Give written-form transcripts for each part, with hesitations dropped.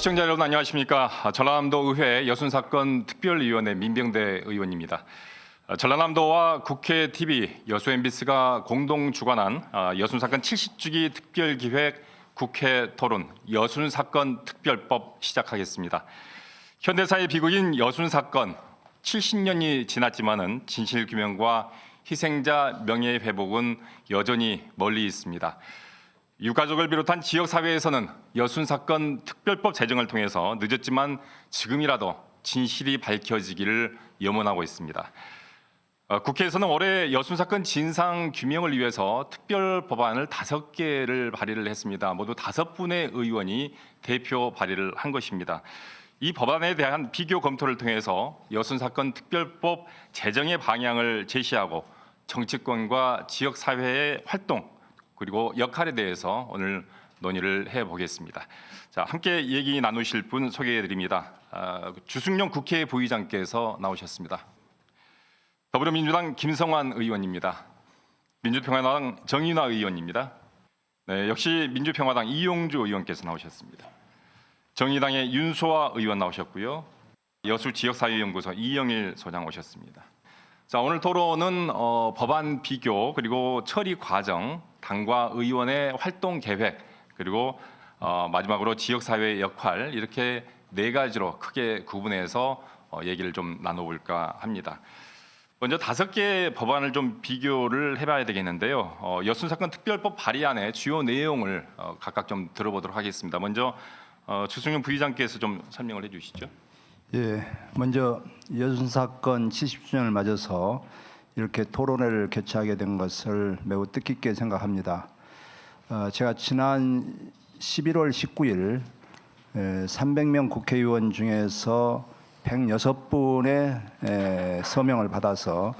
시청자 여러분 안녕하십니까. 전라남도 의회 여순사건 특별위원회 민병대 의원입니다. 전라남도와 국회 TV 여수 MBC가 공동 주관한 여순사건 70주기 특별기획 국회 토론 여순사건 특별법 시작하겠습니다. 현대사의 비극인 여순사건 70년이 지났지만은 진실규명과 희생자 명예회복은 여전히 멀리 있습니다. 유가족을 비롯한 지역사회에서는 여순사건 특별법 제정을 통해서 늦었지만 지금이라도 진실이 밝혀지기를 염원하고 있습니다. 국회에서는 올해 여순사건 진상규명을 위해서 특별법안을 5개를 발의를 했습니다. 모두 5분의 의원이 대표 발의를 한 것입니다. 이 법안에 대한 비교 검토를 통해서 여순사건 특별법 제정의 방향을 제시하고 정치권과 지역사회의 활동 그리고 역할에 대해서 오늘 논의를 해보겠습니다. 자, 함께 얘기 나누실 분 소개해드립니다. 주승용 국회 부의장께서 나오셨습니다. 더불어민주당 김성환 의원입니다. 민주평화당 정인화 의원입니다. 네, 역시 민주평화당 이용주 의원께서 나오셨습니다. 정의당의 윤소아 의원 나오셨고요. 여수지역사회연구소 이영일 소장 오셨습니다. 자, 오늘 토론은 법안 비교 그리고 처리 과정, 당과 의원의 활동 계획 그리고 마지막으로 지역사회의 역할 이렇게 4가지로 크게 구분해서 얘기를 좀 나눠볼까 합니다. 먼저 5개의 법안을 좀 비교를 해봐야 되겠는데요. 여순사건 특별법 발의안의 주요 내용을 각각 좀 들어보도록 하겠습니다. 먼저 주승용 부의장께서 좀 설명을 해주시죠. 예, 먼저 여순사건 70주년을 맞아서 이렇게 토론회를 개최하게 된 것을 매우 뜻깊게 생각합니다. 제가 지난 11월 19일 300명 국회의원 중에서 106분의 서명을 받아서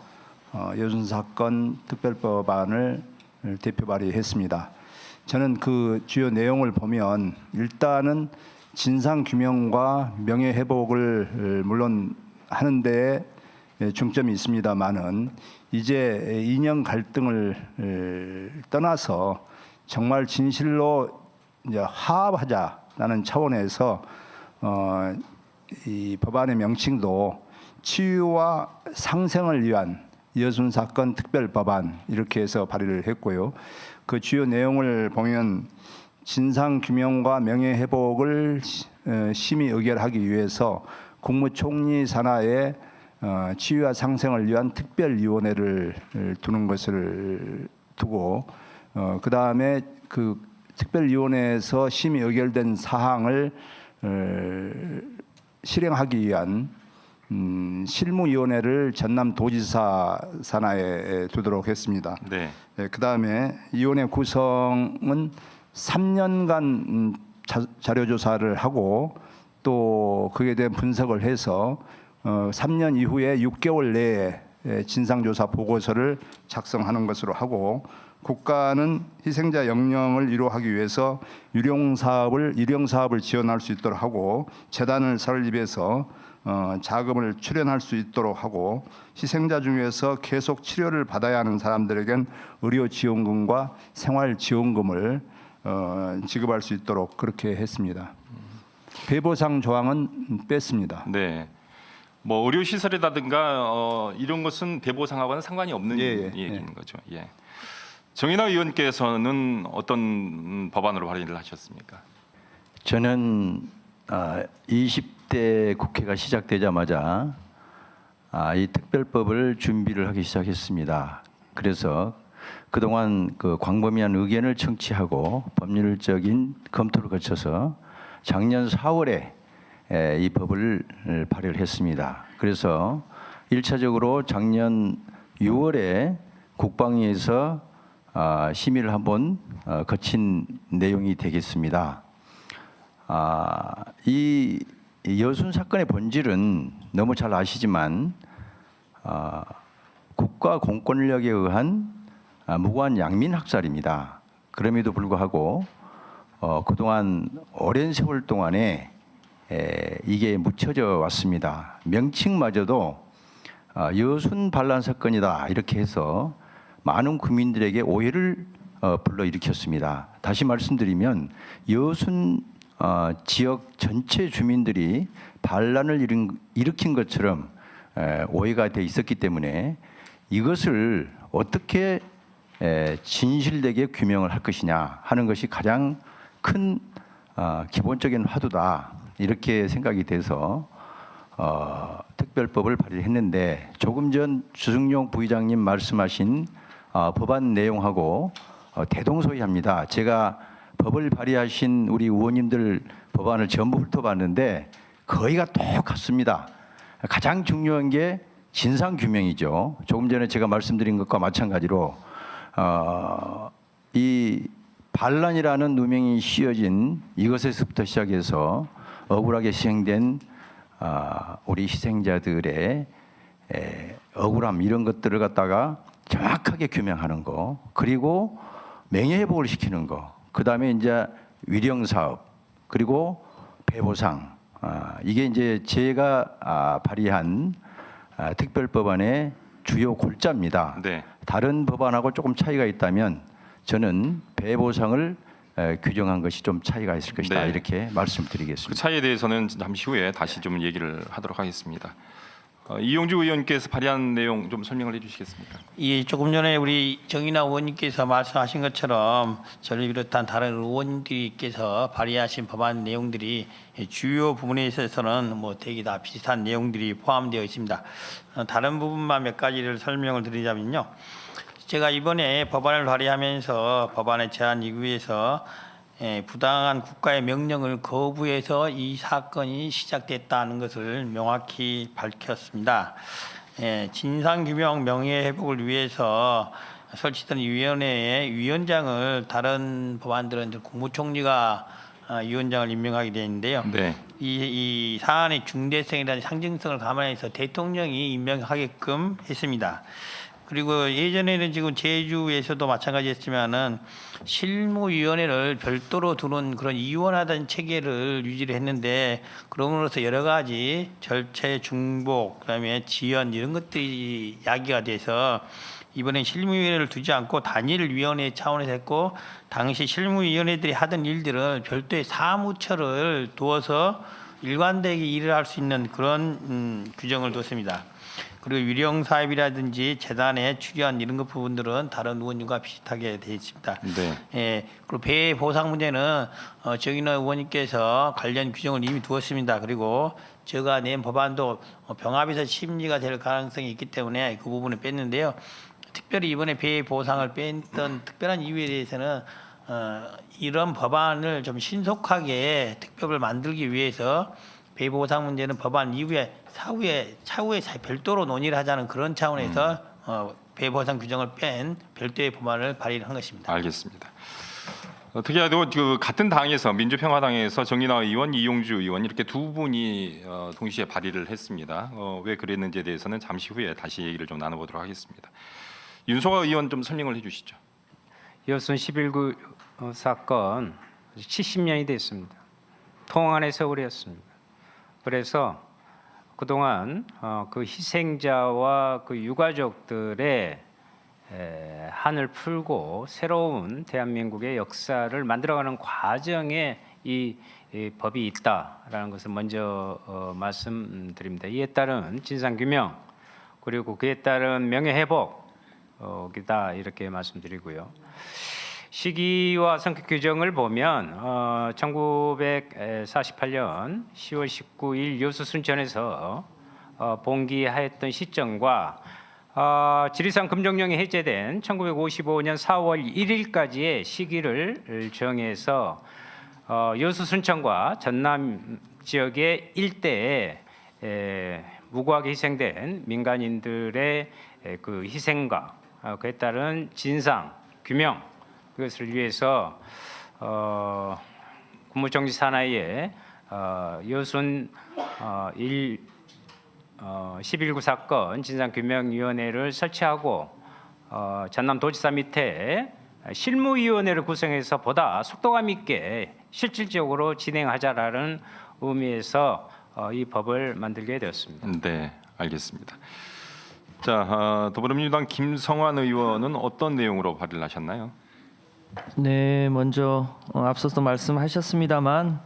여순사건 특별법안을 대표 발의했습니다. 저는 그 주요 내용을 보면 일단은 진상규명과 명예회복을 물론 하는 데 중점이 있습니다만은 이제 이념 갈등을 떠나서 정말 진실로 이제 화합하자라는 차원에서 이 법안의 명칭도 치유와 상생을 위한 여순사건 특별법안 이렇게 해서 발의를 했고요. 그 주요 내용을 보면 진상규명과 명예회복을 심의 의결하기 위해서 국무총리 산하에 치유와 상생을 위한 특별위원회를 두는 것을 두고 그 다음에 그 특별위원회에서 심의 의결된 사항을 실행하기 위한 실무위원회를 전남도지사 산하에 두도록 했습니다. 네. 그 다음에 위원회 구성은 3년간 자료조사를 하고 또 그에 대한 분석을 해서 3년 이후에 6개월 내에 진상조사 보고서를 작성하는 것으로 하고 국가는 희생자 영령을 이루하기 위해서 일용사업을 지원할 수 있도록 하고 재단을 설립해서 자금을 출연할 수 있도록 하고 희생자 중에서 계속 치료를 받아야 하는 사람들에겐 의료지원금과 생활지원금을 지급할 수 있도록 그렇게 했습니다. 배보상 조항은 뺐습니다. 네. 뭐 의료 시설이라든가 이런 것은 배보상하고는 상관이 없는 얘기인 거죠. 예. 정인화 의원께서는 어떤 법안으로 발의를 하셨습니까? 저는 20대 국회가 시작되자마자 이 특별법을 준비를 하기 시작했습니다. 그래서 그동안 그 광범위한 의견을 청취하고 법률적인 검토를 거쳐서 작년 4월에 이 법을 발의를 했습니다. 그래서 1차적으로 작년 6월에 국방위에서 심의를 한번 거친 내용이 되겠습니다. 이 여순 사건의 본질은 너무 잘 아시지만 국가 공권력에 의한 무고한 양민 학살입니다. 그럼에도 불구하고 그동안 오랜 세월 동안에 이게 묻혀져 왔습니다. 명칭마저도 여순 반란 사건이다 이렇게 해서 많은 국민들에게 오해를 불러일으켰습니다. 다시 말씀드리면 여순 지역 전체 주민들이 반란을 일으킨 것처럼 오해가 돼 있었기 때문에 이것을 어떻게 진실되게 규명을 할 것이냐 하는 것이 가장 큰 기본적인 화두다 이렇게 생각이 돼서 특별법을 발의했는데 조금 전 주승용 부의장님 말씀하신 법안 내용하고 대동소이합니다. 제가 법을 발의하신 우리 의원님들 법안을 전부 훑어봤는데 거의가 똑같습니다. 가장 중요한 게 진상 규명이죠. 조금 전에 제가 말씀드린 것과 마찬가지로 이 반란이라는 누명이 씌어진 이것에서부터 시작해서 억울하게 희생된 우리 희생자들의 억울함 이런 것들을 갖다가 정확하게 규명하는 거, 그리고 명예회복을 시키는 거, 그 다음에 이제 위령 사업, 그리고 배보상. 이게 이제 제가 발의한 특별법안의 주요 골자입니다. 네. 다른 법안하고 조금 차이가 있다면 저는 배보상을 규정한 것이 좀 차이가 있을 것이다 네. 이렇게 그 말씀드리겠습니다. 차이에 대해서는 잠시 후에 다시 좀 얘기를 하도록 하겠습니다. 이용주 의원께서 발의한 내용 좀 설명을 해주시겠습니까? 예, 조금 전에 우리 정인아 의원님께서 말씀하신 것처럼 저를 비롯한 다른 의원님들께서 발의하신 법안 내용들이 주요 부분에 있어서는 뭐 대개 다 비슷한 내용들이 포함되어 있습니다. 다른 부분만 몇 가지를 설명을 드리자면요. 제가 이번에 법안을 발의하면서 법안의 제안 이후에서 부당한 국가의 명령을 거부해서 이 사건이 시작됐다는 것을 명확히 밝혔습니다. 진상규명 명예회복을 위해서 설치된 위원회의 위원장을 다른 법안들은 국무총리가 위원장을 임명하게 되어 있는데요. 네. 이 사안의 중대성이라는 상징성을 감안해서 대통령이 임명하게끔 했습니다. 그리고 예전에는 지금 제주에서도 마찬가지였지만은 실무위원회를 별도로 두는 그런 이원화된 체계를 유지를 했는데, 그럼으로써 여러 가지 절차의 중복, 그다음에 지연 이런 것들이 야기가 돼서 이번엔 실무위원회를 두지 않고 단일위원회 차원에서 했고, 당시 실무위원회들이 하던 일들을 별도의 사무처를 두어서 일관되게 일을 할 수 있는 그런 규정을 뒀습니다. 그리고 위령 사업이라든지 재단의 출연 이런 것 부분들은 다른 의원님과 비슷하게 되어 있습니다. 네. 그리고 배 보상 문제는 정인호 의원님께서 관련 규정을 이미 두었습니다. 그리고 제가 낸 법안도 병합에서 심리가 될 가능성이 있기 때문에 그 부분을 뺐는데요. 특별히 이번에 배 보상을 뺐던 특별한 이유에 대해서는 이런 법안을 좀 신속하게 특별을 만들기 위해서 배 보상 문제는 법안 이후에 차후에 별도로 논의를 하자는 그런 차원에서 배 보상 규정을 뺀 별도의 법안을 발의한 것입니다. 알겠습니다. 특이하게도 그 같은 당에서 민주평화당에서 정인화 의원, 이용주 의원 이렇게 두 분이 동시에 발의를 했습니다. 왜 그랬는지에 대해서는 잠시 후에 다시 얘기를 좀 나눠보도록 하겠습니다. 윤소아 의원 좀 설명을 해주시죠. 여순 11구 사건 70년이 됐습니다. 통안의 세월이었습니다. 그래서 그동안 그 희생자와 그 유가족들의 한을 풀고 새로운 대한민국의 역사를 만들어가는 과정에 이 법이 있다라는 것을 먼저 말씀드립니다. 이에 따른 진상규명 그리고 그에 따른 명예회복이다 이렇게 말씀드리고요. 시기와 성격 규정을 보면 1948년 10월 19일 여수 순천에서 봉기하였던 시점과 지리산 금정령이 해제된 1955년 4월 1일까지의 시기를 정해서 여수 순천과 전남 지역의 일대에 무고하게 희생된 민간인들의 그 희생과 그에 따른 진상 규명 그것을 위해서 국무총리 산하에 여순 11구 사건 진상규명위원회를 설치하고 전남도지사 밑에 실무위원회를 구성해서 보다 속도감 있게 실질적으로 진행하자라는 의미에서 이 법을 만들게 되었습니다. 네, 알겠습니다. 자, 더불어민주당 김성환 의원은 어떤 내용으로 발의를 하셨나요? 네, 먼저 앞서서 말씀하셨습니다만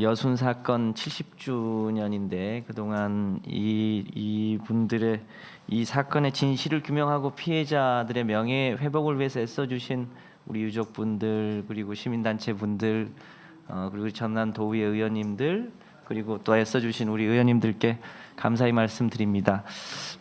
여순 사건 70주년인데 그동안 이 분들의 이 사건의 진실을 규명하고 피해자들의 명예 회복을 위해서 애써주신 우리 유족분들 그리고 시민단체분들 그리고 전남 도의회 의원님들 그리고 또 애써주신 우리 의원님들께 감사의 말씀드립니다.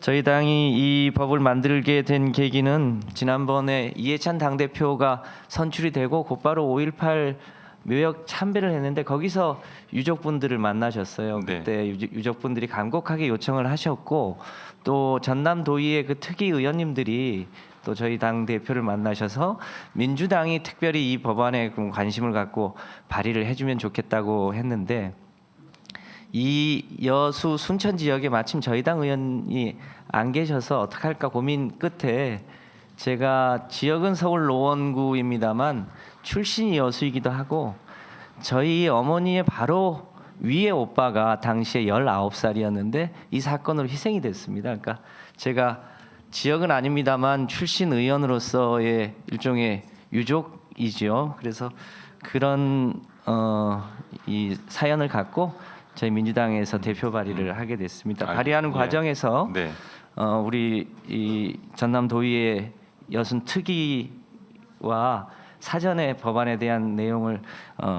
저희 당이 이 법을 만들게 된 계기는 지난번에 이해찬 당대표가 선출이 되고 곧바로 5.18 묘역 참배를 했는데 거기서 유족분들을 만나셨어요. 네. 그때 유족분들이 간곡하게 요청을 하셨고 또 전남 도의회 그 특위 의원님들이 또 저희 당 대표를 만나셔서 민주당이 특별히 이 법안에 관심을 갖고 발의를 해주면 좋겠다고 했는데 이 여수 순천 지역에 마침 저희 당 의원이 안 계셔서 어떡할까 고민 끝에 제가 지역은 서울 노원구입니다만 출신이 여수이기도 하고 저희 어머니의 바로 위에 오빠가 당시에 19살이었는데 이 사건으로 희생이 됐습니다. 그러니까 제가 지역은 아닙니다만 출신 의원으로서의 일종의 유족이지요. 그래서 그런 이 사연을 갖고 저희 민주당에서 대표 발의를 하게 됐습니다. 발의하는 예. 과정에서 네. 우리 이 전남 도의회 여순 특위와 사전에 법안에 대한 내용을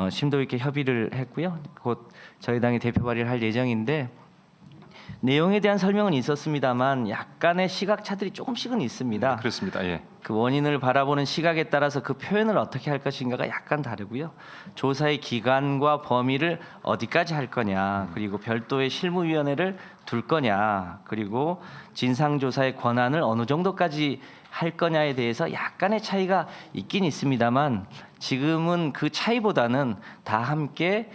심도 있게 협의를 했고요. 곧 저희 당이 대표 발의를 할 예정인데 내용에 대한 설명은 있었습니다만 약간의 시각 차들이 조금씩은 있습니다. 그렇습니다. 예. 그 원인을 바라보는 시각에 따라서 그 표현을 어떻게 할 것인가가 약간 다르고요. 조사의 기간과 범위를 어디까지 할 거냐, 그리고 별도의 실무위원회를 둘 거냐, 그리고 진상조사의 권한을 어느 정도까지 할 거냐에 대해서 약간의 차이가 있긴 있습니다만 지금은 그 차이보다는 다 함께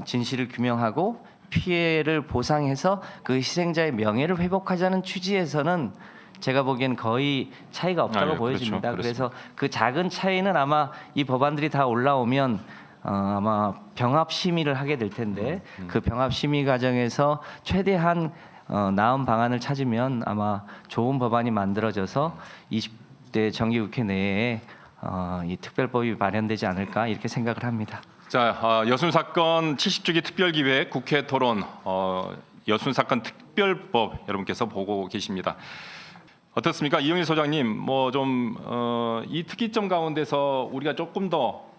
진실을 규명하고 피해를 보상해서 그 희생자의 명예를 회복하자는 취지에서는 제가 보기엔 거의 차이가 없다고 예, 보여집니다. 그렇죠. 그래서 그 작은 차이는 아마 이 법안들이 다 올라오면 아마 병합 심의를 하게 될 텐데 그 병합 심의 과정에서 최대한 나은 방안을 찾으면 아마 좋은 법안이 만들어져서 20대 정기국회 내에 이 특별법이 마련되지 않을까 이렇게 생각을 합니다. 자, 여순 사건 70주기 특별기획 국회 토론 여순 사건 특별법 여러분께서 보고 계십니다. 어떻습니까, 이영일 소장님? 뭐 좀 이 특이점 가운데서 우리가 조금 더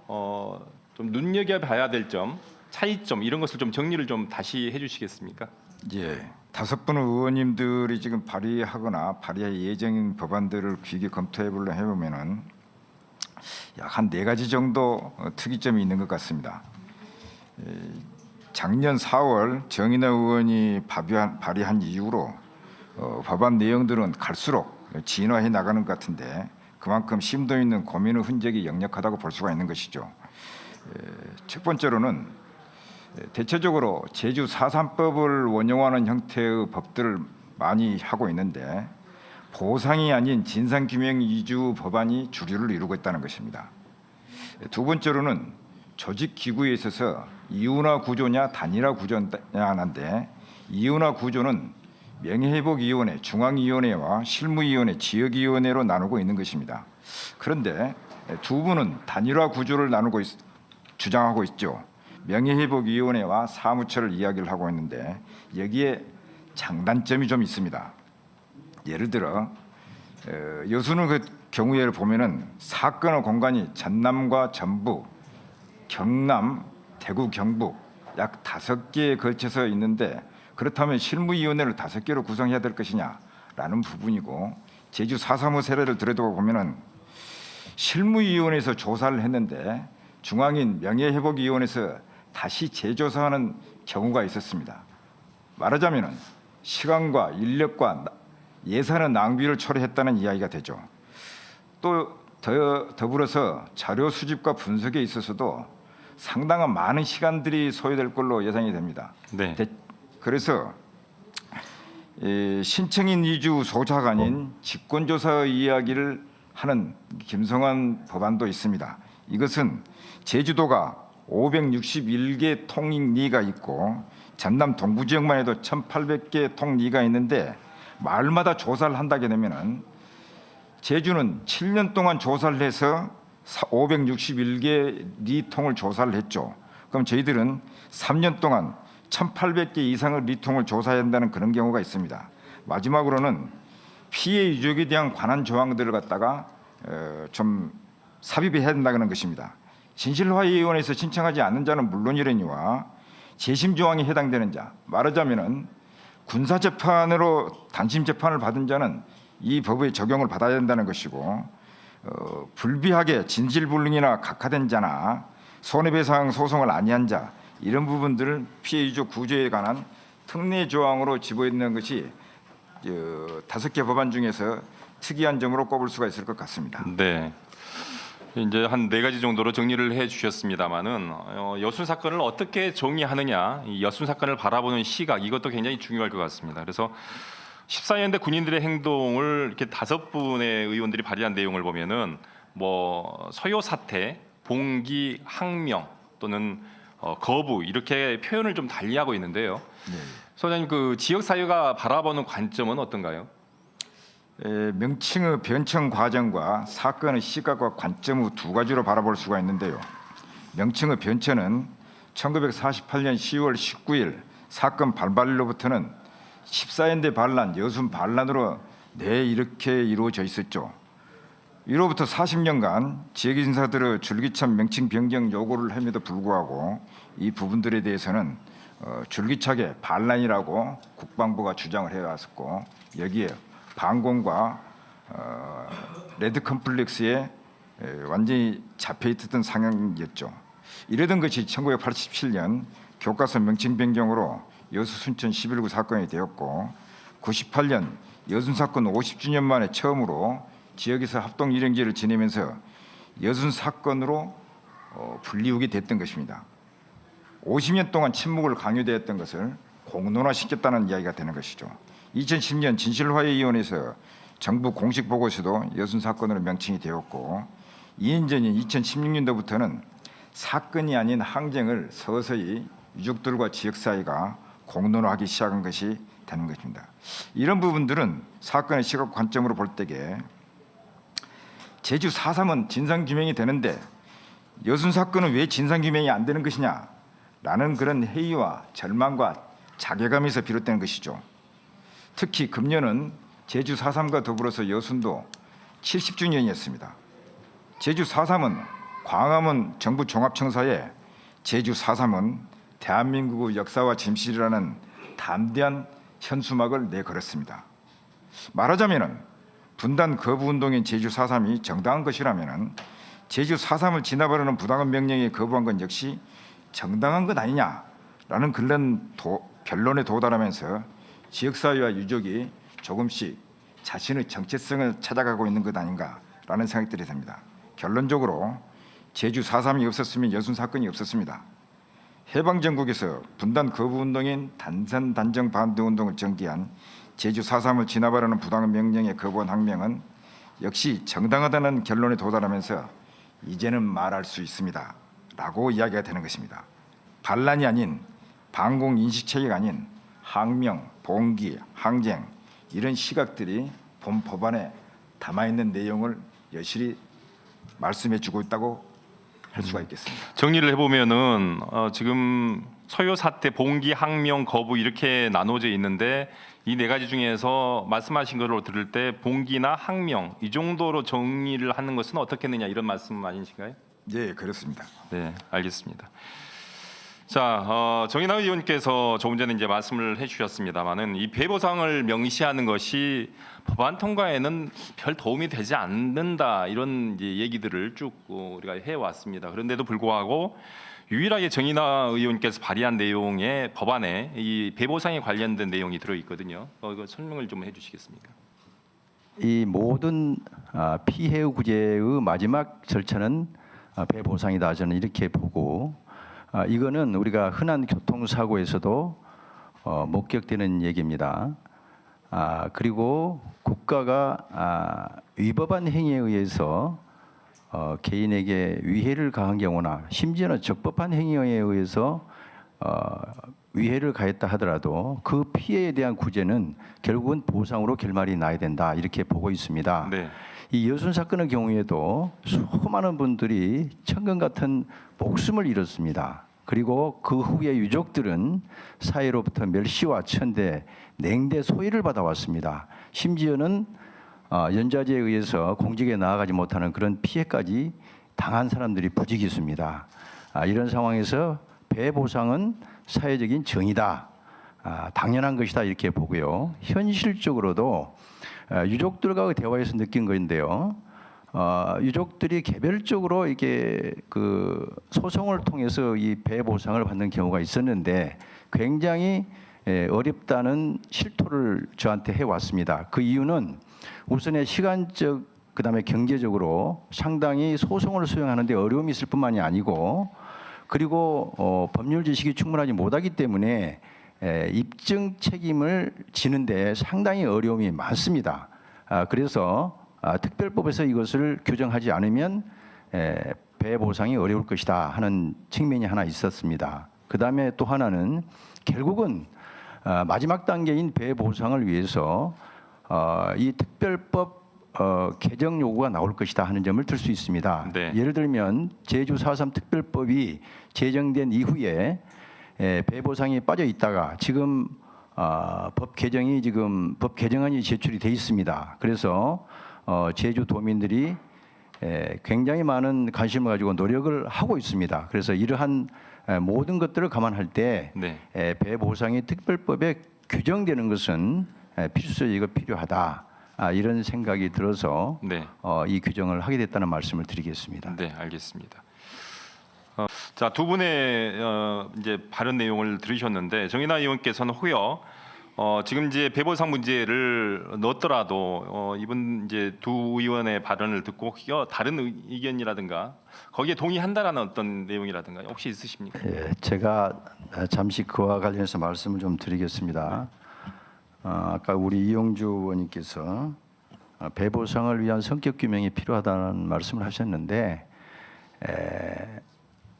좀 눈여겨봐야 될 점, 차이점 이런 것을 좀 정리를 좀 다시 해주시겠습니까? 예, 5분 의원님들이 지금 발의하거나 발의할 예정인 법안들을 귀하게 검토해 보면은 약 한 4가지 정도 특이점이 있는 것 같습니다. 작년 4월 정인호 의원이 발의한 이후로 법안 내용들은 갈수록 진화해 나가는 것 같은데 그만큼 심도 있는 고민의 흔적이 역력하다고 볼 수가 있는 것이죠. 첫 번째로는 대체적으로 제주 4.3법을 원용하는 형태의 법들을 많이 하고 있는데 보상이 아닌 진상규명 위주 법안이 주류를 이루고 있다는 것입니다. 두 번째로는 조직기구에 있어서 이윤화 구조냐 단일화 구조냐 하는데 이윤화 구조는 명예회복위원회, 중앙위원회와 실무위원회, 지역위원회로 나누고 있는 것입니다. 그런데 두 분은 단일화 구조를 주장하고 있죠. 명예회복위원회와 사무처를 이야기를 하고 있는데 여기에 장단점이 좀 있습니다. 예를 들어 여수는 그 경우에 보면은 사건의 공간이 전남과 전북, 경남, 대구, 경북 약 5개에 걸쳐서 있는데 그렇다면 실무위원회를 5개로 구성해야 될 것이냐라는 부분이고 제주 4.3의 사례를 들여다보고 보면은 실무위원회에서 조사를 했는데 중앙인 명예회복위원회에서 다시 재조사하는 경우가 있었습니다. 말하자면은 시간과 인력과 예산의 낭비를 초래했다는 이야기가 되죠. 또 더불어서 자료 수집과 분석에 있어서도 상당한 많은 시간들이 소요될 걸로 예상이 됩니다. 네. 그래서 신청인 위주 소자가 아닌 직권조사 이야기를 하는 김성환 법안도 있습니다. 이것은 제주도가 561개 통리가 있고 전남 동부 지역만 해도 1,800개 통리가 있는데 마을마다 조사를 한다게 되면은 제주는 7년 동안 조사를 해서 561개 리통을 조사를 했죠. 그럼 그럼 저희들은 3년 동안 1,800개 이상의 리통을 조사해야 한다는 그런 경우가 있습니다. 마지막으로는 피해 유족에 대한 관한 조항들을 갖다가 좀 삽입해야 된다는 것입니다. 진실화해위원회에서 신청하지 않는 자는 물론이려니와 재심 조항에 해당되는 자, 말하자면은 군사 재판으로 단심 재판을 받은 자는 이 법의 적용을 받아야 된다는 것이고, 불비하게 진실불능이나 각하된 자나 손해배상 소송을 아니한 자, 이런 부분들을 피해 유족 구제에 관한 특례 조항으로 집어넣는 것이 5개 법안 중에서 특이한 점으로 꼽을 수가 있을 것 같습니다. 네. 이제 한 4가지 정도로 정리를 해 주셨습니다만은 여순 사건을 어떻게 정의하느냐, 이 여순 사건을 바라보는 시각, 이것도 굉장히 중요할 것 같습니다. 그래서 14년대 군인들의 행동을 이렇게 5분의 의원들이 발의한 내용을 보면은 뭐 서요 사태, 봉기, 항명 또는 거부, 이렇게 표현을 좀 달리하고 있는데요. 소장님, 그 지역 사회가 바라보는 관점은 어떤가요? 명칭의 변청 과정과 사건의 시각과 관점 후 2가지로 바라볼 수가 있는데요. 명칭의 변천은 1948년 10월 19일 사건 발발로부터는 14연대 반란, 여순 반란으로 이렇게 이루어져 있었죠. 이로부터 40년간 지역 인사들의 줄기찬 명칭 변경 요구를 함에도 불구하고 이 부분들에 대해서는 줄기차게 반란이라고 국방부가 주장을 해왔었고, 여기에 반공과 레드 컴플렉스에 완전히 잡혀 있었던 상황이었죠. 이러던 것이 1987년 교과서 명칭 변경으로 여수 순천 11구 사건이 되었고, 98년 여순 사건 50주년 만에 처음으로 지역에서 합동 일행제를 지내면서 여순 사건으로 불리우게 됐던 것입니다. 50년 동안 침묵을 강요되었던 것을 공론화시켰다는 이야기가 되는 것이죠. 2010년 진실화해위원회에서 정부 공식 보고서도 여순 사건으로 명칭이 되었고, 2년 전인 2016년도부터는 사건이 아닌 항쟁을 서서히 유족들과 지역사회가 공론화하기 시작한 것이 되는 것입니다. 이런 부분들은 사건의 시각 관점으로 볼 때에 제주 4.3은 진상규명이 되는데 여순 사건은 왜 진상규명이 안 되는 것이냐라는 그런 회의와 절망과 자괴감에서 비롯되는 것이죠. 특히 금년은 제주 4.3과 더불어서 여순도 70주년이었습니다. 제주 4.3은 광화문 정부 종합청사에 제주 4.3은 대한민국의 역사와 진실이라는 담대한 현수막을 내걸었습니다. 말하자면은 분단 거부 운동인 제주 4.3이 정당한 것이라면은 제주 4.3을 진압하려는 부당한 명령에 거부한 건 역시 정당한 것 아니냐라는 그런 결론에 도달하면서 지역사회와 유족이 조금씩 자신의 정체성을 찾아가고 있는 것 아닌가라는 생각들이 듭니다. 결론적으로 제주 4.3이 없었으면 여순 사건이 없었습니다. 해방전국에서 분단 거부운동인 단선 단정 반대 운동을 전개한 제주 4.3을 진압하려는 부당한 명령에 거부한 항명은 역시 정당하다는 결론에 도달하면서 이제는 말할 수 있습니다 라고 이야기가 되는 것입니다. 반란이 아닌 반공 인식체계가 아닌 항명, 봉기, 항쟁, 이런 시각들이 본 법안에 담아있는 내용을 여실히 말씀해 주고 있다고 할 수가 있겠습니다. 정리를 해보면은 지금 서요 사태, 봉기, 항명, 거부 이렇게 나눠져 있는데 이 4가지 중에서 말씀하신 거로 들을 때 봉기나 항명 이 정도로 정리를 하는 것은 어떻겠느냐, 이런 말씀 아니신가요? 네, 그렇습니다. 네, 알겠습니다. 자, 정인하 의원께서 조금 전에 이제 말씀을 해주셨습니다만은 이 배보상을 명시하는 것이 법안 통과에는 별 도움이 되지 않는다, 이런 이제 얘기들을 쭉 우리가 해왔습니다. 그런데도 불구하고 유일하게 정인하 의원께서 발의한 내용의 법안에 이 배보상에 관련된 내용이 들어 있거든요. 이거 설명을 좀 해주시겠습니까? 이 모든 피해 구제의 마지막 절차는 배보상이다, 저는 이렇게 보고, 이거는 우리가 흔한 교통사고에서도 목격되는 얘기입니다. 그리고 국가가 위법한 행위에 의해서 개인에게 위해를 가한 경우나 심지어는 적법한 행위에 의해서 위해를 가했다 하더라도 그 피해에 대한 구제는 결국은 보상으로 결말이 나야 된다, 이렇게 보고 있습니다. 네. 이 여순 사건의 경우에도 수많은 분들이 천금 같은 목숨을 잃었습니다. 그리고 그 후에 유족들은 사회로부터 멸시와 천대, 냉대, 소외를 받아왔습니다. 심지어는 연좌제에 의해서 공직에 나아가지 못하는 그런 피해까지 당한 사람들이 부지기수입니다. 이런 상황에서 배 보상은 사회적인 정의다, 당연한 것이다 이렇게 보고요. 현실적으로도 유족들과의 대화에서 느낀 건데요. 유족들이 개별적으로 이게 그 소송을 통해서 이 배 보상을 받는 경우가 있었는데 굉장히 어렵다는 실토를 저한테 해왔습니다. 그 이유는 우선의 시간적 그다음에 경제적으로 상당히 소송을 수행하는데 어려움이 있을 뿐만이 아니고 그리고 법률 지식이 충분하지 못하기 때문에 입증 책임을 지는데 상당히 어려움이 많습니다. 그래서 특별법에서 이것을 규정하지 않으면 배 보상이 어려울 것이다 하는 측면이 하나 있었습니다. 그 다음에 또 하나는 결국은 마지막 단계인 배 보상을 위해서 이 특별법 개정 요구가 나올 것이다 하는 점을 들 수 있습니다. 네. 예를 들면 제주 4.3 특별법이 제정된 이후에 배 보상이 빠져 있다가 지금 법 개정안이 제출이 돼 있습니다. 그래서 제주 도민들이 굉장히 많은 관심을 가지고 노력을 하고 있습니다. 그래서 이러한 모든 것들을 감안할 때 네. 배 보상이 특별법에 규정되는 것은 필수적이고 필요하다. 이런 생각이 들어서 네. 이 규정을 하게 됐다는 말씀을 드리겠습니다. 네, 알겠습니다. 자, 두 분의 이제 발언 내용을 들으셨는데 정인아 의원께서는 후여 지금 이제 배보상 문제를 넣었더라도 이분 이제 두 의원의 발언을 듣고 다른 의견이라든가 거기에 동의한다라는 어떤 내용이라든가 혹시 있으십니까? 예, 제가 잠시 그와 관련해서 말씀을 좀 드리겠습니다. 아까 우리 이용주 의원님께서 배보상을 위한 성격 규명이 필요하다는 말씀을 하셨는데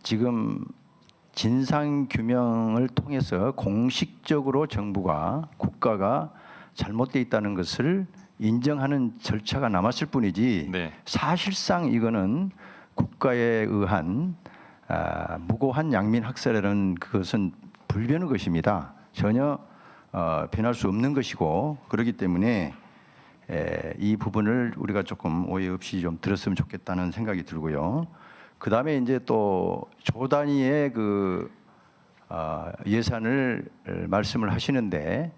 지금 진상 규명을 통해서 공식적으로 정부가 국가가 잘못되어 있다는 것을 인정하는 절차가 남았을 뿐이지 네. 사실상 이거는 국가에 의한 무고한 양민 학살이라는 그것은 불변의 것입니다. 전혀 변할 수 없는 것이고 그렇기 때문에 이 부분을 우리가 조금 오해 없이 좀 들었으면 좋겠다는 생각이 들고요. 그 다음에 이제 또 조 단위의 그 예산을 말씀을 하시는데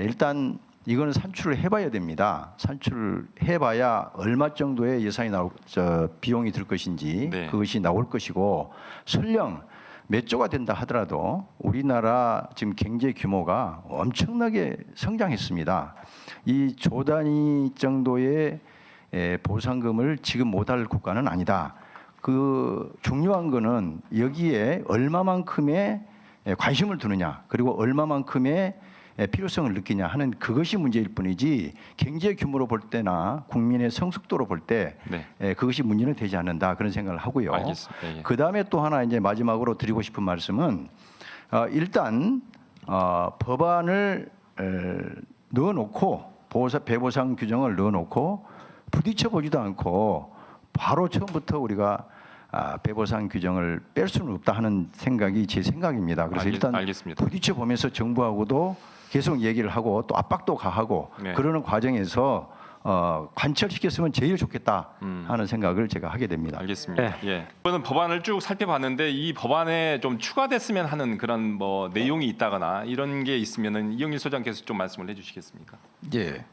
일단 이거는 산출을 해봐야 됩니다. 산출을 해봐야 얼마 정도의 예산이 비용이 들 것인지 네. 그것이 나올 것이고 설령 몇 조가 된다 하더라도 우리나라 지금 경제 규모가 엄청나게 성장했습니다. 이 조 단위 정도의 보상금을 지금 못할 국가는 아니다. 그 중요한 거는 여기에 얼마만큼의 관심을 두느냐 그리고 얼마만큼의 필요성을 느끼냐 하는 그것이 문제일 뿐이지 경제 규모로 볼 때나 국민의 성숙도로 볼 때 네. 그것이 문제는 되지 않는다 그런 생각을 하고요. 알겠습니다. 예. 그 다음에 또 하나 이제 마지막으로 드리고 싶은 말씀은 일단 법안을 넣어놓고 배보상 규정을 넣어놓고 부딪혀 보지도 않고 바로 처음부터 우리가 배보상 규정을 뺄 수는 없다 하는 생각이 제 생각입니다. 그래서 일단 알겠습니다. 부딪혀 보면서 정부하고도 계속 얘기를 하고 또 압박도 가하고 네. 그러는 과정에서 관철시켰으면 제일 좋겠다 하는 생각을 제가 하게 됩니다. 알겠습니다. 예. 저는 법안을 쭉 살펴봤는데 이 법안에 좀 추가됐으면 하는 그런 뭐 내용이 있다거나 이런 게 있으면은 이영일 소장께서 좀 말씀을 해주시겠습니까? 예.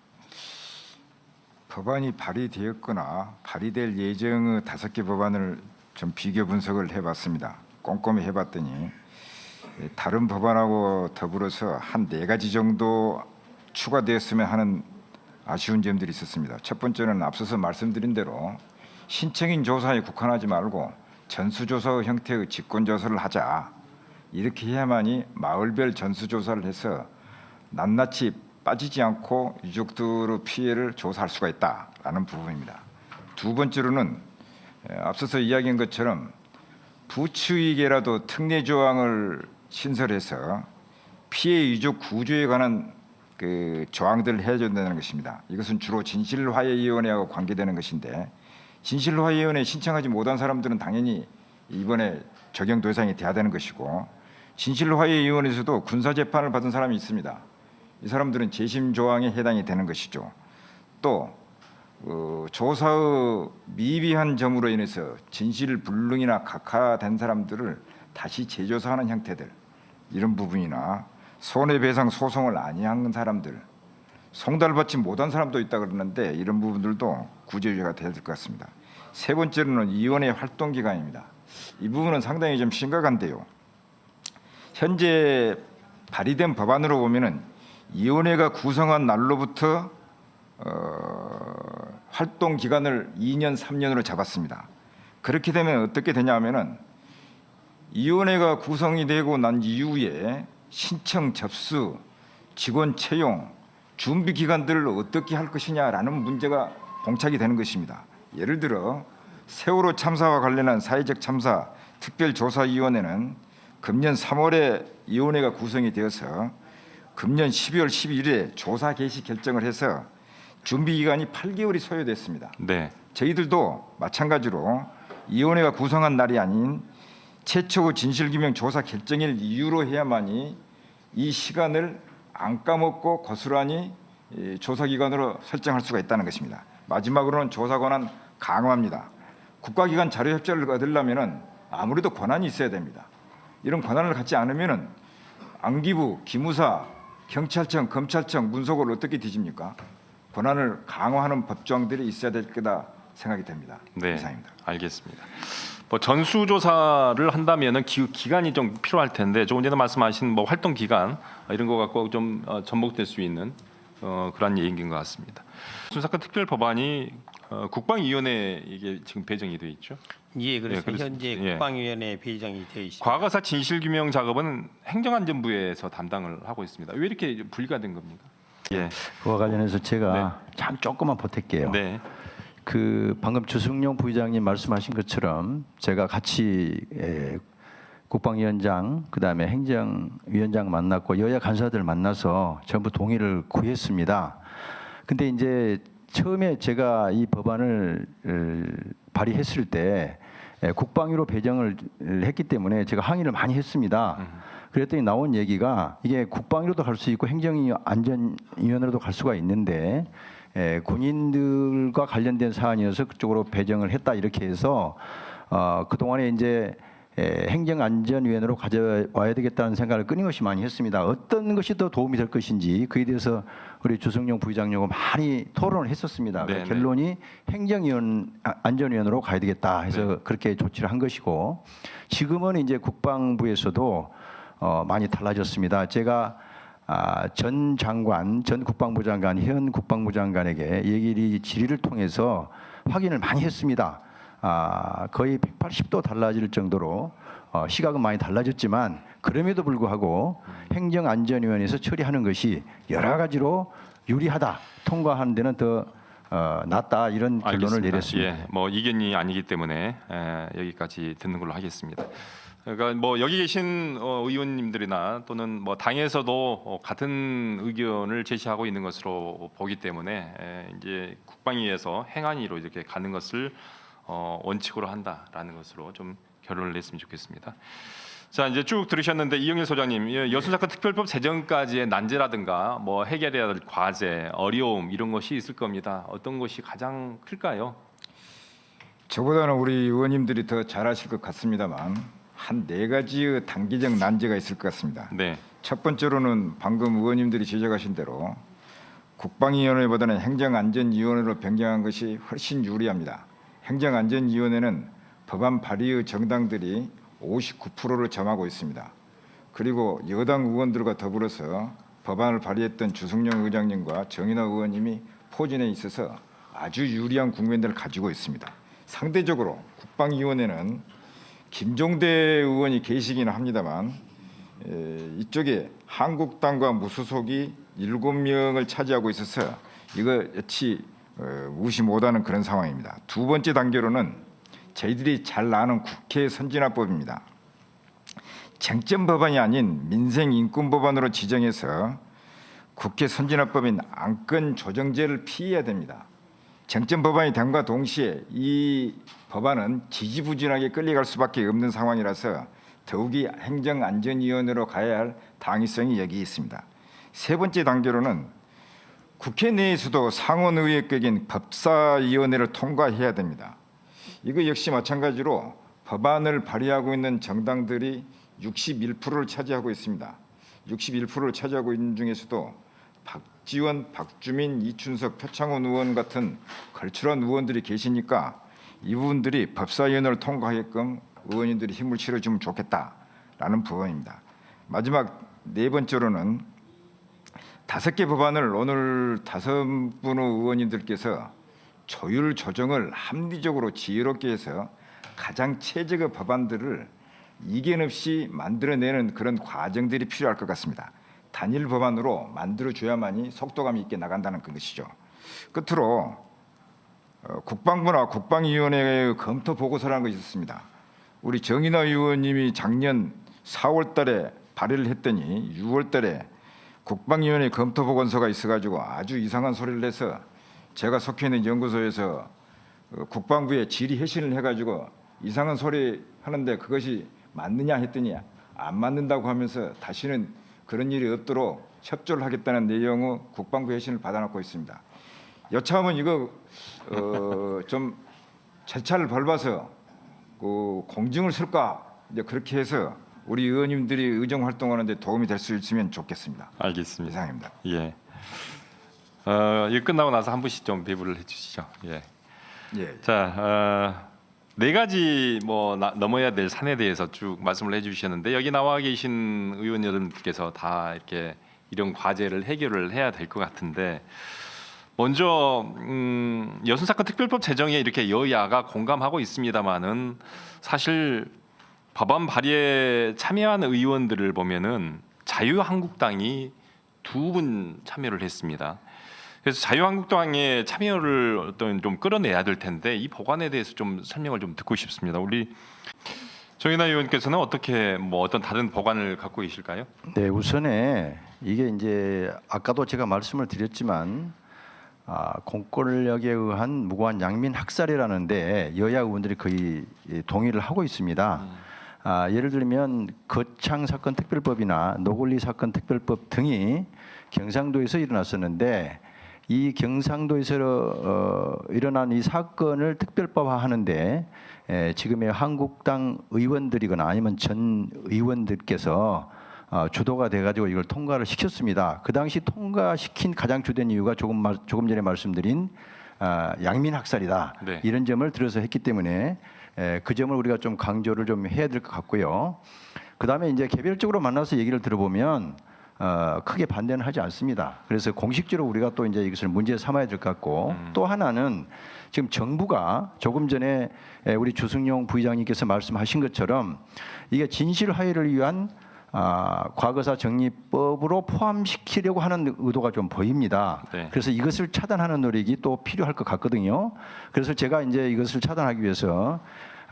법안이 발의되었거나 발의될 예정의 5개 법안을 좀 비교 분석을 해봤습니다. 꼼꼼히 해봤더니 다른 법안하고 더불어서 한 4가지 정도 추가되었으면 하는 아쉬운 점들이 있었습니다. 첫 번째는 앞서서 말씀드린 대로 신청인 조사에 국한하지 말고 전수조사 형태의 직권조사를 하자. 이렇게 해야만이 마을별 전수조사를 해서 낱낱이 빠지지 않고 유족들의 피해를 조사할 수가 있다라는 부분입니다. 두 번째로는 앞서서 이야기한 것처럼 부추익에라도 특례 조항을 신설해서 피해 유족 구조에 관한 그 조항들을 해야 된다는 것입니다. 이것은 주로 진실화해위원회하고 관계되는 것인데 진실화해위원회 신청하지 못한 사람들은 당연히 이번에 적용 대상이 돼야 되는 것이고, 진실화해위원회에서도 군사 재판을 받은 사람이 있습니다. 이 사람들은 재심 조항에 해당이 되는 것이죠. 또 조사의 미비한 점으로 인해서 진실 불능이나 각하된 사람들을 다시 재조사하는 형태들, 이런 부분이나 손해배상 소송을 아니한 사람들, 송달받지 못한 사람도 있다 그러는데 이런 부분들도 구제가 돼야 될 것 같습니다. 세 번째로는 위원회 활동 기간입니다. 이 부분은 상당히 좀 심각한데요. 현재 발의된 법안으로 보면은 위원회가 구성한 날로부터 활동 기간을 2년, 3년으로 잡았습니다. 그렇게 되면 어떻게 되냐면은 위원회가 구성이 되고 난 이후에 신청 접수, 직원 채용, 준비 기간들을 어떻게 할 것이냐라는 문제가 봉착이 되는 것입니다. 예를 들어 세월호 참사와 관련한 사회적 참사 특별조사위원회는 금년 3월에 위원회가 구성이 되어서 금년 12월 11일에 조사 개시 결정을 해서 준비 기간이 8개월이 소요됐습니다. 네. 저희들도 마찬가지로 위원회가 구성한 날이 아닌 최초 진실규명 조사 결정일 이후로 해야만이 이 시간을 안 까먹고 고스란히 조사 기간으로 설정할 수가 있다는 것입니다. 마지막으로는 조사 권한 강화입니다. 국가기관 자료 협조를 얻으려면은 아무래도 권한이 있어야 됩니다. 이런 권한을 갖지 않으면은 안기부, 기무사, 경찰청, 검찰청, 문서고를 어떻게 뒤집니까? 권한을 강화하는 법조항들이 있어야 될 거다 생각이 됩니다. 네, 이상입니다. 알겠습니다. 뭐 전수조사를 한다면은 기간이 좀 필요할 텐데 조금 전에 말씀하신 뭐 활동 기간 이런 거 갖고 좀 접목될 수 있는 그런 얘기인 것 같습니다. 순사건 특별 법안이 국방위원회 이게 지금 배정이 되어 있죠. 예, 그래서 그래서- 현재 예. 국방위원회 배정이 되어 있습니다. 과거사 진실규명 작업은 행정안전부에서 담당을 하고 있습니다. 왜 이렇게 분리가 된 겁니까? 예, 그와 관련해서 제가 참 조금만 보탤게요. 네, 그 방금 주승용 부의장님 말씀하신 것처럼 제가 같이 국방위원장 그다음에 행정위원장 만났고 여야 간사들 만나서 전부 동의를 구했습니다. 근데 이제 처음에 제가 이 법안을 발의했을 때 국방위로 배정을 했기 때문에 제가 항의를 많이 했습니다. 그랬더니 나온 얘기가 이게 국방위로도 갈 수 있고 행정안전위원회로도 갈 수가 있는데 군인들과 관련된 사안이어서 그쪽으로 배정을 했다 이렇게 해서 그동안에 이제 행정안전위원회로 가져와야 되겠다는 생각을 끊임없이 많이 했습니다. 어떤 것이 더 도움이 될 것인지 그에 대해서 우리 주승용 부의장님하고 많이 토론을 했었습니다. 네, 결론이 행정안전위원회로 가야 되겠다 해서 그렇게 조치를 한 것이고 지금은 이제 국방부에서도 많이 달라졌습니다. 제가 전 장관, 전 국방부 장관, 현 국방부 장관에게 얘기를 질의를 통해서 확인을 많이 했습니다. 거의 180도 달라질 정도로 시각은 많이 달라졌지만 그럼에도 불구하고 행정안전위원회에서 처리하는 것이 여러 가지로 유리하다, 통과하는 데는 더 낫다 이런 결론을 알겠습니다. 내렸습니다. 예, 뭐 이견이 아니기 때문에 여기까지 듣는 걸로 하겠습니다. 그러니까 뭐 여기 계신 의원님들이나 또는 뭐 당에서도 같은 의견을 제시하고 있는 것으로 보기 때문에 이제 국방위에서 행안위로 이렇게 가는 것을 원칙으로 한다라는 것으로 좀 결론을 냈으면 좋겠습니다. 자, 이제 쭉 들으셨는데 이영일 소장님, 여순사건 특별법 제정까지의 난제라든가 뭐 해결해야 될 과제, 어려움 이런 것이 있을 겁니다. 어떤 것이 가장 클까요? 저보다는 우리 의원님들이 더 잘하실 것 같습니다만 한 4가지의 단기적 난제가 있을 것 같습니다. 네, 첫 번째로는 방금 의원님들이 지적하신 대로 국방위원회보다는 행정안전위원회로 변경한 것이 훨씬 유리합니다. 행정안전위원회는 법안 발의의 정당들이 59%를 점하고 있습니다. 그리고 여당 의원들과 더불어서 법안을 발의했던 주승용 의장님과 정인화 의원님이 포진해 있어서 아주 유리한 국면들을 가지고 있습니다. 상대적으로 국방위원회는 김종대 의원이 계시기는 합니다만 이쪽에 한국당과 무소속이 7명을 차지하고 있어서 이거 여치 무시 못하는 그런 상황입니다. 두 번째 단계로는 저희들이 잘 아는 국회 선진화법입니다. 쟁점 법안이 아닌 민생 인권 법안으로 지정해서 국회 선진화법인 안건 조정제를 피해야 됩니다. 쟁점 법안이 됨과 동시에 이 법안은 지지부진하게 끌려갈 수밖에 없는 상황이라서 더욱이 행정안전위원회로 가야 할 당위성이 여기 있습니다. 세 번째 단계로는 국회 내에서도 상원의회격인 법사위원회를 통과해야 됩니다. 이거 역시 마찬가지로 법안을 발의하고 있는 정당들이 61%를 차지하고 있습니다. 61%를 차지하고 있는 중에서도 박지원, 박주민, 이춘석, 표창원 의원 같은 걸출한 의원들이 계시니까 이 부분들이 법사위원회를 통과하게끔 의원님들이 힘을 실어주면 좋겠다라는 부분입니다. 마지막 네 번째로는 5개 법안을 오늘 5분의 의원님들께서 조율 조정을 합리적으로 지혜롭게 해서 가장 최적의 법안들을 이견 없이 만들어내는 그런 과정들이 필요할 것 같습니다. 단일 법안으로 만들어줘야만이 속도감 있게 나간다는 것이죠. 끝으로 국방부나 국방위원회의 검토 보고서라는 것이 있었습니다. 우리 정인화 의원님이 작년 4월달에 발의를 했더니 6월달에 국방위원회 검토 보고서가 있어가지고 아주 이상한 소리를 해서 제가 속해 있는 연구소에서 국방부에 질의 회신을 해가지고 이상한 소리 하는데 그것이 맞느냐 했더니 안 맞는다고 하면서 다시는 그런 일이 없도록 협조를 하겠다는 내용의 국방부 회신을 받아놓고 있습니다. 여차하면 이거 좀 절차를 밟아서 그 공증을 쓸까 이제 그렇게 해서 우리 의원님들이 의정 활동하는데 도움이 될 수 있으면 좋겠습니다. 알겠습니다. 이상입니다. 예. 일 끝나고 나서 한 분씩 좀 배부를 해주시죠. 예. 예. 자, 네 가지 뭐 넘어야 될 산에 대해서 쭉 말씀을 해주셨는데 여기 나와 계신 의원 여러분께서 다 이렇게 이런 과제를 해결을 해야 될 것 같은데 먼저 여순사건 특별법 제정에 이렇게 여야가 공감하고 있습니다만은 사실 법안 발의에 참여한 의원들을 보면은 자유한국당이 2분 참여를 했습니다. 그래서 자유한국당의 참여를 어떤 좀 끌어내야 될 텐데 이 법안에 대해서 좀 설명을 좀 듣고 싶습니다. 우리 정인화 의원께서는 어떻게 뭐 어떤 다른 법안을 갖고 계실까요? 네, 우선에 이게 이제 아까도 제가 말씀을 드렸지만 공권력에 의한 무고한 양민 학살이라는데 여야 의원들이 거의 동의를 하고 있습니다. 예를 들면 거창 사건 특별법이나 노골리 사건 특별법 등이 경상도에서 일어났었는데 이 경상도에서 일어난 이 사건을 특별법화하는데 지금의 한국당 의원들이거나 아니면 전 의원들께서 주도가 돼가지고 이걸 통과를 시켰습니다. 그 당시 통과시킨 가장 주된 이유가 조금 전에 말씀드린 양민 학살이다. 네. 이런 점을 들어서 했기 때문에 그 점을 우리가 좀 강조를 좀 해야 될 것 같고요. 그 다음에 이제 개별적으로 만나서 얘기를 들어보면 크게 반대는 하지 않습니다. 그래서 공식적으로 우리가 또 이제 이것을 문제 삼아야 될 것 같고 또 하나는 지금 정부가 조금 전에 우리 주승용 부의장님께서 말씀하신 것처럼 이게 진실화해를 위한 과거사 정리법으로 포함시키려고 하는 의도가 좀 보입니다. 네. 그래서 이것을 차단하는 노력이 또 필요할 것 같거든요. 그래서 제가 이제 이것을 차단하기 위해서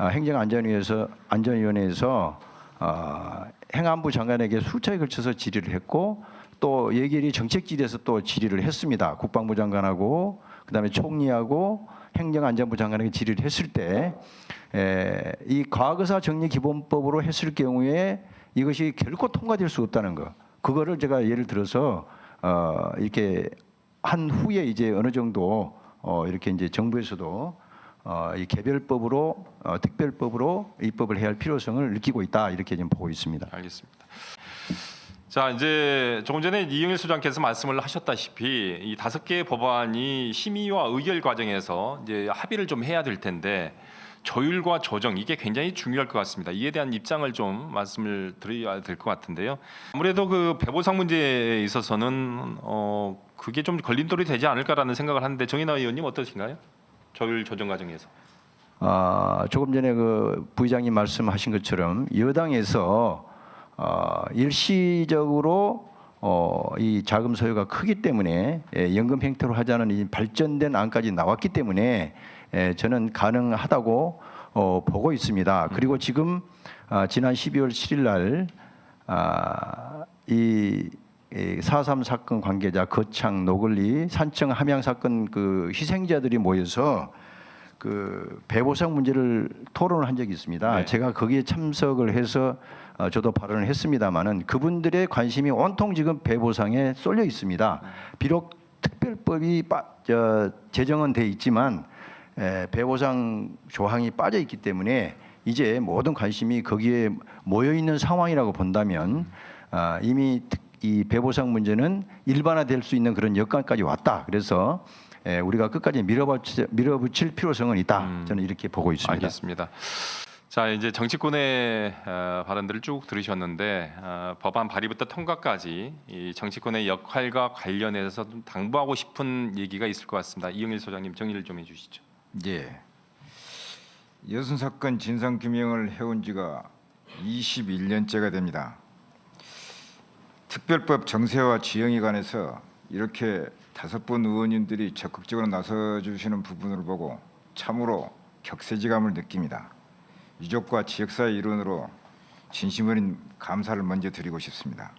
행정안전위원회에서 행안부 장관에게 수차에 걸쳐서 질의를 했고 또 예결위 정책질에서 또 질의를 했습니다. 국방부 장관하고 그다음에 총리하고 행정안전부 장관에게 질의를 했을 때 이 과거사 정리 기본법으로 했을 경우에 이것이 결코 통과될 수 없다는 거. 그거를 제가 예를 들어서 이렇게 한 후에 이제 어느 정도 이렇게 이제 정부에서도 이 개별법으로 특별법으로 입법을 해야 할 필요성을 느끼고 있다 이렇게 좀 보고 있습니다. 알겠습니다. 자, 이제 조금 전에 이영일 소장께서 말씀을 하셨다시피 이 5개의 법안이 심의와 의결 과정에서 이제 합의를 좀 해야 될 텐데 조율과 조정 이게 굉장히 중요할 것 같습니다. 이에 대한 입장을 좀 말씀을 드려야 될 것 같은데요. 아무래도 그 배보상 문제에 있어서는 그게 좀 걸림돌이 되지 않을까라는 생각을 하는데 정인화 의원님 어떠신가요? 조율 조정 과정에서. 조금 전에 그 부의장님 말씀하신 것처럼 여당에서 일시적으로 이 자금 소요가 크기 때문에 연금 형태로 하자는 이 발전된 안까지 나왔기 때문에 저는 가능하다고 보고 있습니다. 그리고 지금 지난 12월 7일 날 이 4.3 사건 관계자 거창, 노걸리, 산청 함양 사건 그 희생자들이 모여서 그 배보상 문제를 토론을 한 적이 있습니다. 네. 제가 거기에 참석을 해서 저도 발언을 했습니다마는 그분들의 관심이 온통 지금 배보상에 쏠려 있습니다. 비록 특별법이 제정은 돼 있지만 배보상 조항이 빠져 있기 때문에 이제 모든 관심이 거기에 모여 있는 상황이라고 본다면 이미 이 배보상 문제는 일반화될 수 있는 그런 여건까지 왔다. 그래서 우리가 끝까지 밀어붙일 필요성은 있다. 저는 이렇게 보고 있습니다. 알겠습니다. 자, 이제 정치권의 발언들을 쭉 들으셨는데 법안 발의부터 통과까지 이 정치권의 역할과 관련해서 좀 당부하고 싶은 얘기가 있을 것 같습니다. 이영일 소장님 정리를 좀 해주시죠. 예. 여순 사건 진상 규명을 해온 지가 21년째가 됩니다. 특별법 정세와 지형에 관해서 이렇게 5분 의원님들이 적극적으로 나서주시는 부분을 보고 참으로 격세지감을 느낍니다. 유족과 지역사회 일원으로 진심 어린 감사를 먼저 드리고 싶습니다.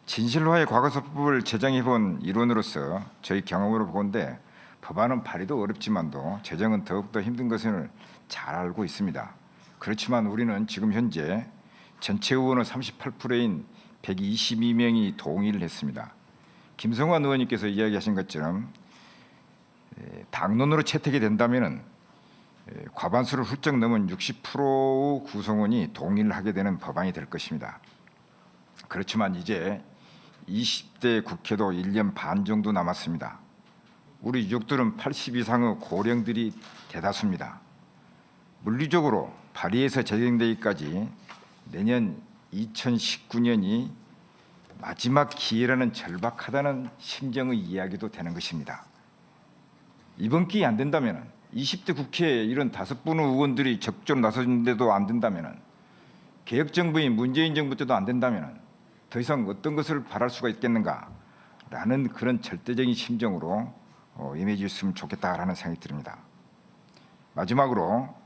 진실화의 과거사법을 제정해본 일원으로서 저희 경험으로 보건대 법안은 발의도 어렵지만도 제정은 더욱더 힘든 것을 잘 알고 있습니다. 그렇지만 우리는 지금 현재 전체 의원은 38%인 122명이 동의를 했습니다. 김성환 의원님께서 이야기하신 것처럼 당론으로 채택이 된다면 과반수를 훌쩍 넘은 60%의 구성원이 동의를 하게 되는 법안이 될 것입니다. 그렇지만 이제 20대 국회도 1년 반 정도 남았습니다. 우리 유족들은 80 이상의 고령들이 대다수입니다. 물리적으로 발의해서 제정되기까지 내년 2019년이 마지막 기회라는 절박하다는 심정의 이야기도 되는 것입니다. 이번 기회 안 된다면 20대 국회에 이런 5분의 의원들이 적극적으로 나서는데도 안 된다면 개혁정부인 문재인 정부 때도 안 된다면 더 이상 어떤 것을 바랄 수가 있겠는가라는 그런 절대적인 심정으로 임해 주셨으면 좋겠다라는 생각이 듭니다. 마지막으로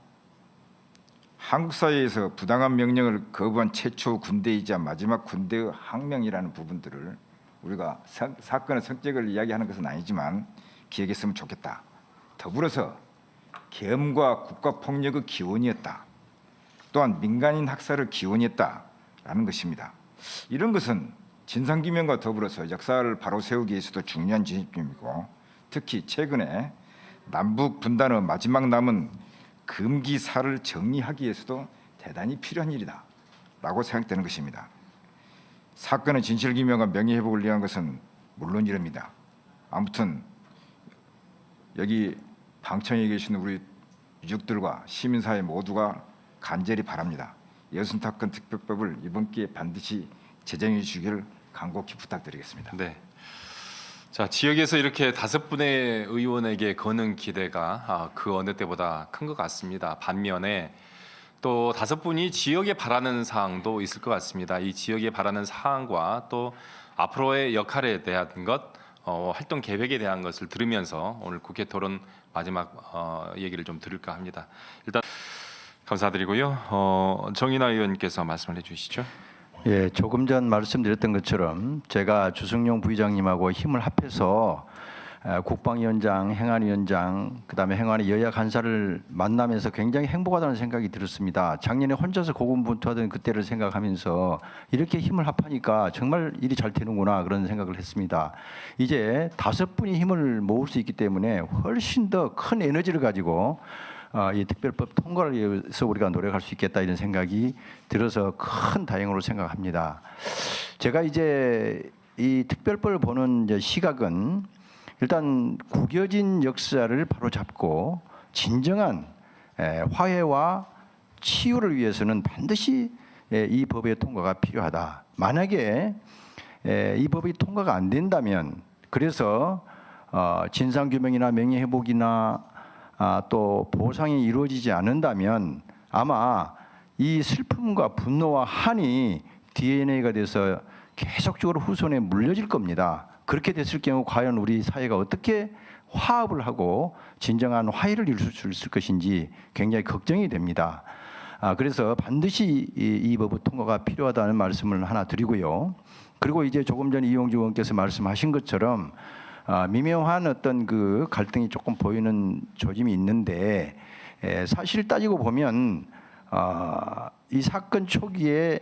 한국 사회에서 부당한 명령을 거부한 최초 군대이자 마지막 군대의 항명이라는 부분들을 우리가 사건의 성격을 이야기하는 것은 아니지만 기억했으면 좋겠다. 더불어서 계엄과 국가폭력의 기원이었다. 또한 민간인 학살의 기원이었다라는 것입니다. 이런 것은 진상규명과 더불어서 역사를 바로 세우기 위해서도 중요한 진입점이고 특히 최근에 남북 분단의 마지막 남은 금기사를 정리하기 위해서도 대단히 필요한 일이다 라고 생각되는 것입니다. 사건의 진실규명과 명예회복을 위한 것은 물론이랍니다. 아무튼 여기 방청에 계시는 우리 유족들과 시민사회 모두가 간절히 바랍니다. 여순 사건 특별법을 이번 기회에 반드시 제정해 주시기를 간곡히 부탁드리겠습니다. 네. 자, 지역에서 이렇게 5분의 의원에게 거는 기대가 그 어느 때보다 큰 것 같습니다. 반면에 또 5분이 지역에 바라는 사항도 있을 것 같습니다. 이 지역에 바라는 사항과 또 앞으로의 역할에 대한 것, 활동 계획에 대한 것을 들으면서 오늘 국회 토론 마지막 얘기를 좀 들을까 합니다. 일단 감사드리고요. 정인하 의원께서 말씀을 해주시죠. 예, 조금 전 말씀드렸던 것처럼 제가 주승용 부의장님하고 힘을 합해서 국방위원장, 행안위원장, 그다음에 행안위 여야 간사를 만나면서 굉장히 행복하다는 생각이 들었습니다. 작년에 혼자서 고군분투하던 그때를 생각하면서 이렇게 힘을 합하니까 정말 일이 잘 되는구나 그런 생각을 했습니다. 이제 5분이 힘을 모을 수 있기 때문에 훨씬 더 큰 에너지를 가지고 이 특별법 통과를 위해서 우리가 노력할 수 있겠다 이런 생각이 들어서 큰 다행으로 생각합니다. 제가 이제 이 특별법을 보는 이제 시각은 일단 구겨진 역사를 바로잡고 진정한 화해와 치유를 위해서는 반드시 이 법의 통과가 필요하다. 만약에 이 법이 통과가 안 된다면 그래서 진상규명이나 명예회복이나 또 보상이 이루어지지 않는다면 아마 이 슬픔과 분노와 한이 DNA가 돼서 계속적으로 후손에 물려질 겁니다. 그렇게 됐을 경우 과연 우리 사회가 어떻게 화합을 하고 진정한 화해를 이룰 수 있을 것인지 굉장히 걱정이 됩니다. 그래서 반드시 이 법의 통과가 필요하다는 말씀을 하나 드리고요. 그리고 이제 조금 전 이용주 의원께서 말씀하신 것처럼 미묘한 어떤 그 갈등이 조금 보이는 조짐이 있는데 사실 따지고 보면 이 사건 초기에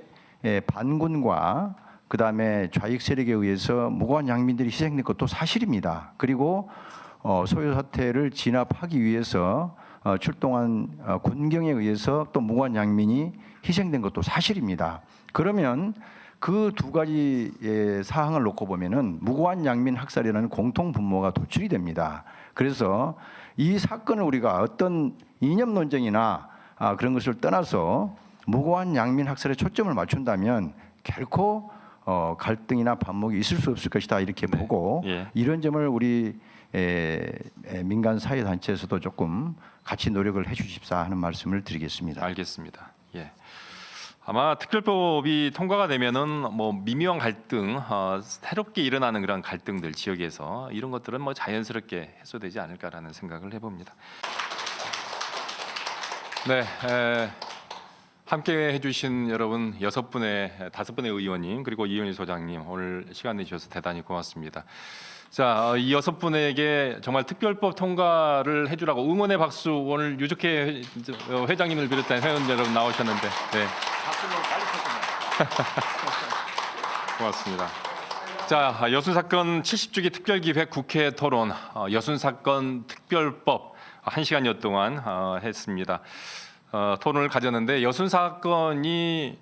반군과 그다음에 좌익 세력에 의해서 무고한 양민들이 희생된 것도 사실입니다. 그리고 소요 사태를 진압하기 위해서 출동한 군경에 의해서 또 무고한 양민이 희생된 것도 사실입니다. 그러면 그 두 가지 사항을 놓고 보면은 무고한 양민 학살이라는 공통 분모가 도출이 됩니다. 그래서 이 사건을 우리가 어떤 이념 논쟁이나 그런 것을 떠나서 무고한 양민 학살에 초점을 맞춘다면 결코 갈등이나 반목이 있을 수 없을 것이다 이렇게 보고 예. 이런 점을 우리 민간 사회 단체에서도 조금 같이 노력을 해주십사 하는 말씀을 드리겠습니다. 알겠습니다. 예. 아마 특별법이 통과가 되면은 뭐 미묘한 갈등, 새롭게 일어나는 그런 갈등들 지역에서 이런 것들은 뭐 자연스럽게 해소되지 않을까라는 생각을 해봅니다. 네, 함께 해주신 여러분 5분의 의원님 그리고 이현희 소장님 오늘 시간 내주셔서 대단히 고맙습니다. 자, 이 6분에게 정말 특별법 통과를 해주라고 응원의 박수 오늘 유족회 회장님을 비롯한 회원 여러분 나오셨는데, 네. 고맙습니다. 자, 여순 사건 70주기 특별기획 국회 토론, 여순 사건 특별법 1시간여 동안 했습니다. 토론을 가졌는데 여순 사건이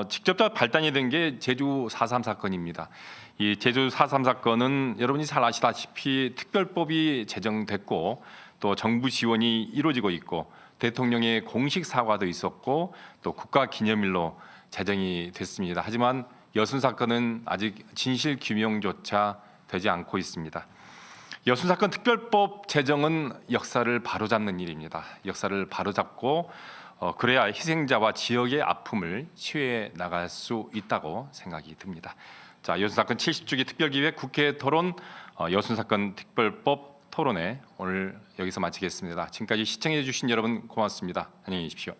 직접적 발단이 된 게 제주 4.3 사건입니다. 이 제주 4.3 사건은 여러분이 잘 아시다시피 특별법이 제정됐고 또 정부 지원이 이루어지고 있고 대통령의 공식 사과도 있었고 또 국가 기념일로 제정이 됐습니다. 하지만 여순 사건은 아직 진실 규명조차 되지 않고 있습니다. 여순 사건 특별법 제정은 역사를 바로잡는 일입니다. 역사를 바로잡고 그래야 희생자와 지역의 아픔을 치유해 나갈 수 있다고 생각이 듭니다. 자, 여순 사건 70주기 특별기획 국회 토론 여순 사건 특별법 토론회 오늘 여기서 마치겠습니다. 지금까지 시청해 주신 여러분 고맙습니다. 안녕히 계십시오.